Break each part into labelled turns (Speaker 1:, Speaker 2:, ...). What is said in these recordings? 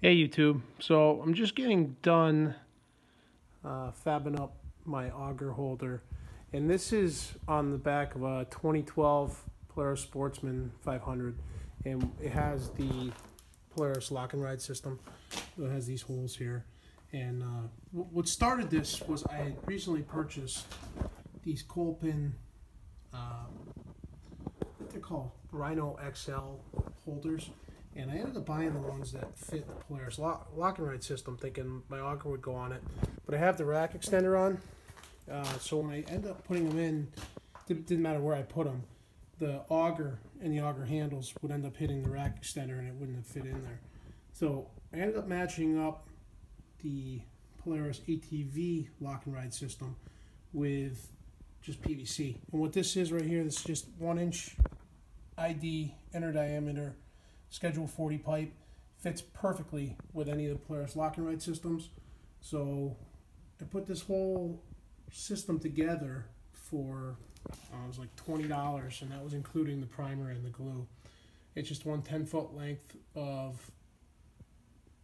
Speaker 1: Hey YouTube, so I'm just getting done fabbing up my auger holder, and this is on the back of a 2012 Polaris Sportsman 500, and it has the Polaris lock and ride system. So it has these holes here, and what started this was I had recently purchased these Kolpin, what they're called, Rhino XL holders. And I ended up buying the ones that fit the Polaris lock and ride system, thinking my auger would go on it. But I have the rack extender on, so when I end up putting them in, it didn't matter where I put them, the auger and the auger handles would end up hitting the rack extender and it wouldn't have fit in there. So I ended up matching up the Polaris ATV lock and ride system with just PVC. And what this is right here, this is just 1-inch ID inner diameter Schedule 40 pipe. Fits perfectly with any of the Polaris lock and ride systems. So I put this whole system together for it was like $20, and that was including the primer and the glue. It's just one 10-foot length of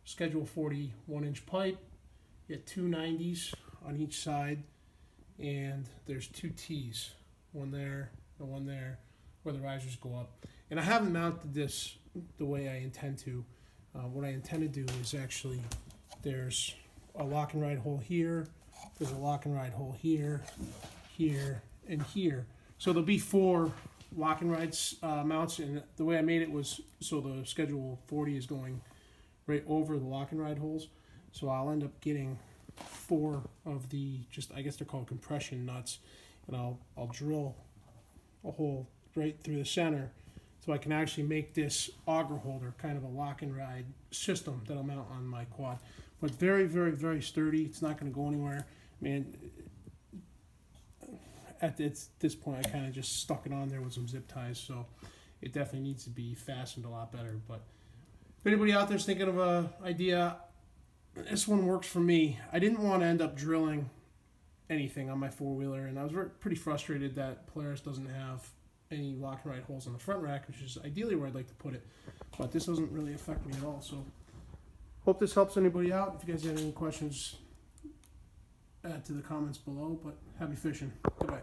Speaker 1: Schedule 40 1-inch pipe. You get two 90s on each side, and there's two T's, one there and one there, where the risers go up. And I haven't mounted this the way I intend to. What I intend to do is actually, there's a lock and ride hole here, there's a lock and ride hole here, here, and here. So there'll be 4 lock and ride mounts, and the way I made it was so the Schedule 40 is going right over the lock and ride holes. So I'll end up getting 4 of the, I guess they're called compression nuts, and I'll drill a hole right through the center, so I can actually make this auger holder kind of a lock and ride system that I'll mount on my quad. But very, very, very sturdy. It's not going to go anywhere. I mean, at this point, I kind of just stuck it on there with some zip ties, so it definitely needs to be fastened a lot better. But if anybody out there's thinking of an idea, this one works for me. I didn't want to end up drilling anything on my four-wheeler, and I was pretty frustrated that Polaris doesn't have any lock and ride holes on the front rack, which is ideally where I'd like to put it, but this doesn't really affect me at all. So hope this helps anybody out. If you guys have any questions, add to the comments below, but happy fishing. Goodbye.